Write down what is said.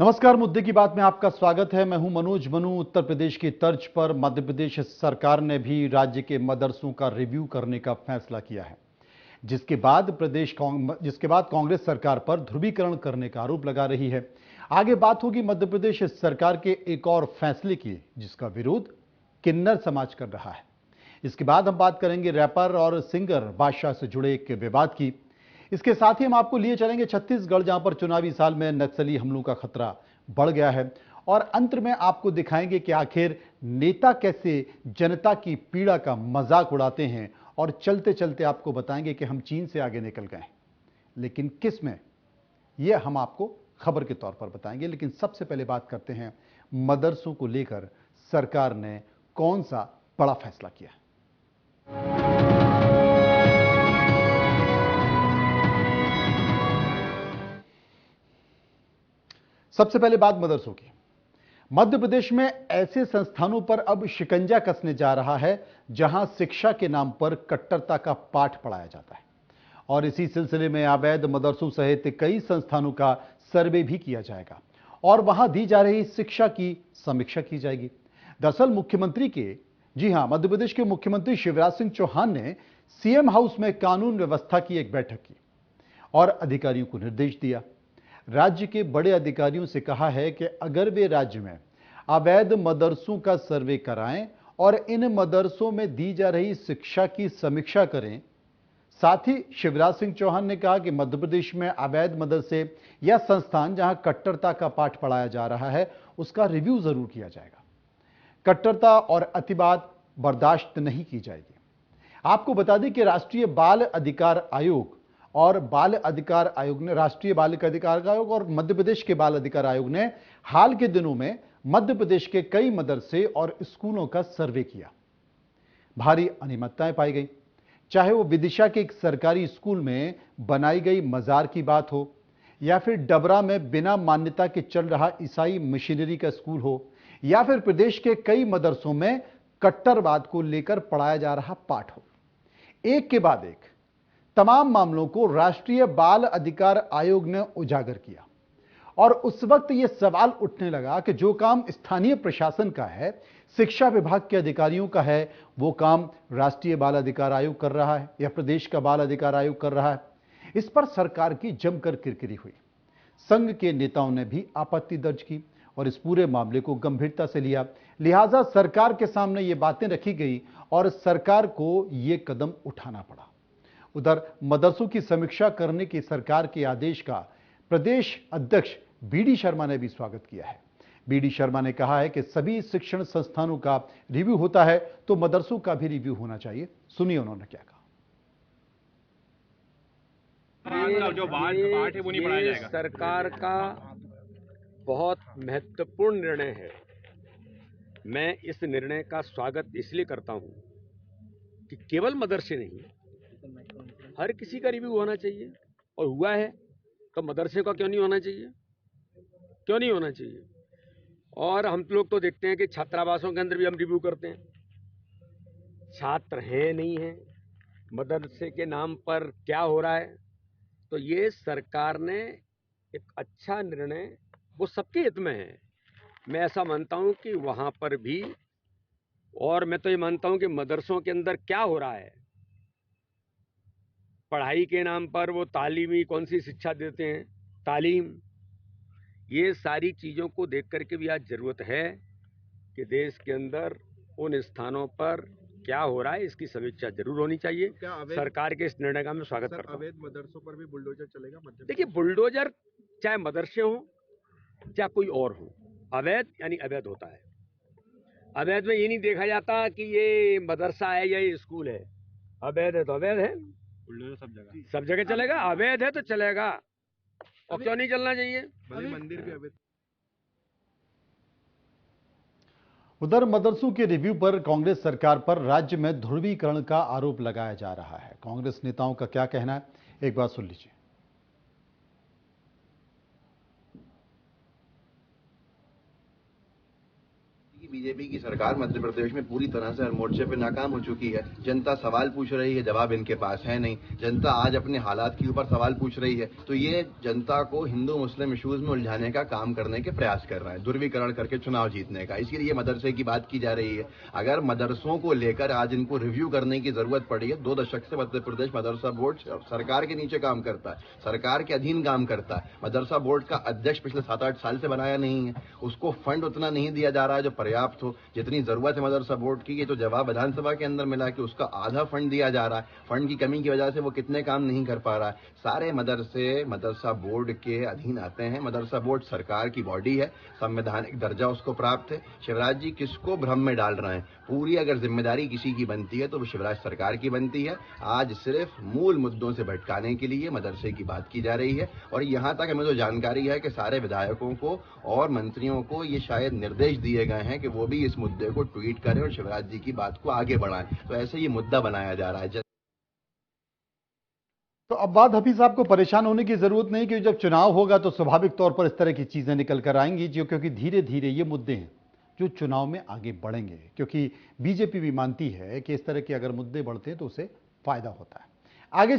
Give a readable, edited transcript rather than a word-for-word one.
नमस्कार, मुद्दे की बात में आपका स्वागत है। मैं हूं मनोज मनु। उत्तर प्रदेश की तर्ज पर मध्य प्रदेश सरकार ने भी राज्य के मदरसों का रिव्यू करने का फैसला किया है, जिसके बाद कांग्रेस सरकार पर ध्रुवीकरण करने का आरोप लगा रही है। आगे बात होगी मध्य प्रदेश सरकार के एक और फैसले की, जिसका विरोध किन्नर समाज कर रहा है। इसके बाद हम बात करेंगे रैपर और सिंगर बादशाह से जुड़े एक विवाद की। इसके साथ ही हम आपको लिए चलेंगे छत्तीसगढ़, जहां पर चुनावी साल में नक्सली हमलों का खतरा बढ़ गया है। और अंत में आपको दिखाएंगे कि आखिर नेता कैसे जनता की पीड़ा का मजाक उड़ाते हैं, और चलते चलते आपको बताएंगे कि हम चीन से आगे निकल गए हैं, लेकिन किस में, यह हम आपको खबर के तौर पर बताएंगे। लेकिन सबसे पहले बात करते हैं मदरसों को लेकर सरकार ने कौन सा बड़ा फैसला किया। सबसे पहले बात मदरसों की। मध्य प्रदेश में ऐसे संस्थानों पर अब शिकंजा कसने जा रहा है जहां शिक्षा के नाम पर कट्टरता का पाठ पढ़ाया जाता है, और इसी सिलसिले में अवैध मदरसों सहित कई संस्थानों का सर्वे भी किया जाएगा और वहां दी जा रही शिक्षा की समीक्षा की जाएगी। दरअसल मुख्यमंत्री के जी हां, मध्य प्रदेश के मुख्यमंत्री शिवराज सिंह चौहान ने सीएम हाउस में कानून व्यवस्था की एक बैठक की और अधिकारियों को निर्देश दिया। राज्य के बड़े अधिकारियों से कहा है कि अगर वे राज्य में अवैध मदरसों का सर्वे कराएं और इन मदरसों में दी जा रही शिक्षा की समीक्षा करें। साथ ही शिवराज सिंह चौहान ने कहा कि मध्य प्रदेश में अवैध मदरसे या संस्थान जहां कट्टरता का पाठ पढ़ाया जा रहा है, उसका रिव्यू जरूर किया जाएगा। कट्टरता और अतिवाद बर्दाश्त नहीं की जाएगी। आपको बता दें कि राष्ट्रीय बाल अधिकार आयोग राष्ट्रीय बाल अधिकार आयोग और मध्य प्रदेश के बाल अधिकार आयोग ने हाल के दिनों में मध्य प्रदेश के कई मदरसे और स्कूलों का सर्वे किया। भारी अनियमितताएं पाई गई, चाहे वो विदिशा के एक सरकारी स्कूल में बनाई गई मजार की बात हो, या फिर डबरा में बिना मान्यता के चल रहा ईसाई मिशनरी का स्कूल हो, या फिर प्रदेश के कई मदरसों में कट्टरवाद को लेकर पढ़ाया जा रहा पाठ हो। एक के बाद एक तमाम मामलों को राष्ट्रीय बाल अधिकार आयोग ने उजागर किया, और उस वक्त यह सवाल उठने लगा कि जो काम स्थानीय प्रशासन का है, शिक्षा विभाग के अधिकारियों का है, वो काम राष्ट्रीय बाल अधिकार आयोग कर रहा है या प्रदेश का बाल अधिकार आयोग कर रहा है। इस पर सरकार की जमकर किरकिरी हुई। संघ के नेताओं ने भी आपत्ति दर्ज की और इस पूरे मामले को गंभीरता से लिया। लिहाजा सरकार के सामने ये बातें रखी गई और सरकार को यह कदम उठाना पड़ा। उधर मदरसों की समीक्षा करने के सरकार के आदेश का प्रदेश अध्यक्ष बीडी शर्मा ने भी स्वागत किया है। बीडी शर्मा ने कहा है कि सभी शिक्षण संस्थानों का रिव्यू होता है तो मदरसों का भी रिव्यू होना चाहिए। सुनिए उन्होंने क्या कहा। जो पाठ है वो नहीं पढ़ाया जाएगा। सरकार का बहुत महत्वपूर्ण निर्णय है। मैं इस निर्णय का स्वागत इसलिए करता हूं कि केवल मदरसे नहीं, हर किसी का रिव्यू होना चाहिए, और हुआ है तो मदरसे का क्यों नहीं होना चाहिए, क्यों नहीं होना चाहिए। और हम लोग तो देखते हैं कि छात्रावासों के अंदर भी हम रिव्यू करते हैं, छात्र हैं नहीं है, मदरसे के नाम पर क्या हो रहा है। तो ये सरकार ने एक अच्छा निर्णय, वो सबके हित में है। मैं ऐसा मानता हूं कि वहां पर भी, और मैं तो ये मानता हूं कि मदरसों के अंदर क्या हो रहा है, पढ़ाई के नाम पर वो तालीमी कौन सी शिक्षा देते हैं, तालीम, ये सारी चीज़ों को देख करके भी आज ज़रूरत है कि देश के अंदर उन स्थानों पर क्या हो रहा है, इसकी समीक्षा जरूर होनी चाहिए। सरकार के इस निर्णय का मैं स्वागत करता हूं। अवैध मदरसों पर भी बुलडोजर चलेगा मध्य देखिए, बुलडोजर चाहे मदरसे हो चाहे कोई और हो, अवैध यानी अवैध होता है। अवैध में ये नहीं देखा जाता कि ये मदरसा है या ये स्कूल है। अवैध है तो अवैध है, बुलडोजर सब जगह चलेगा। अवैध है तो चलेगा, और क्यों नहीं चलना चाहिए। मंदिर भी अवैध। उधर मदरसों के रिव्यू पर कांग्रेस सरकार पर राज्य में ध्रुवीकरण का आरोप लगाया जा रहा है। कांग्रेस नेताओं का क्या कहना है, एक बार सुन लीजिए। बीजेपी की सरकार मध्य प्रदेश में पूरी तरह से हर मोर्चे पे नाकाम हो चुकी है। जनता सवाल पूछ रही है, जवाब इनके पास है नहीं। जनता आज अपने हालात के ऊपर सवाल पूछ रही है, तो ये जनता को हिंदू मुस्लिम इश्यूज में उलझाने का काम करने के प्रयास कर रहा है, ध्रुवीकरण करके चुनाव जीतने का। इसीलिए मदरसे की बात की जा रही है। अगर मदरसों को लेकर आज इनको रिव्यू करने की जरूरत पड़ी है, 2 दशक से मध्य प्रदेश मदरसा बोर्ड सरकार के नीचे काम करता है, सरकार के अधीन काम करता है। मदरसा बोर्ड का अध्यक्ष पिछले 7-8 साल से बनाया नहीं है, उसको फंड उतना नहीं दिया जा रहा है जो पर्याप्त हो, जितनी जरूरत है मदरसा बोर्ड की। ये तो जवाब विधानसभा के अंदर मिला कि उसका आधा फंड दिया जा रहा है। फंड की कमी की वजह से वो कितने काम नहीं कर पा रहा है। सारे मदरसे मदरसा बोर्ड के अधीन आते हैं। मदरसा बोर्ड सरकार की बॉडी है, संवैधानिक दर्जा उसको प्राप्त है। शिवराज जी किसको भ्रम में डाल रहे हैं? पूरी अगर जिम्मेदारी किसी की बनती है तो वो शिवराज सरकार की बनती है। आज सिर्फ मूल मुद्दों से भटकाने के लिए मदरसे की बात की जा रही है। और यहां तक हमें तो जानकारी है कि सारे विधायकों को और मंत्रियों को ये शायद निर्देश दिए गए हैं कि वो भी इस मुद्दे को ट्वीट करें और शिवराज जी की बात को आगे बढ़ाएं। तो ऐसे ये मुद्दा बनाया जा रहा है। तो अब बात हफीज साहब को परेशान होने की जरूरत नहीं, क्योंकि जब चुनाव होगा तो स्वाभाविक तौर पर इस तरह की चीजें निकल कर आएंगी, जो क्योंकि धीरे धीरे ये मुद्दे हैं जो चुनाव में आगे बढ़ेंगे, क्योंकि बीजेपी भी मानती है कि इस तरह के अगर मुद्दे बढ़ते हैं तो उसे फायदा होता है। आगे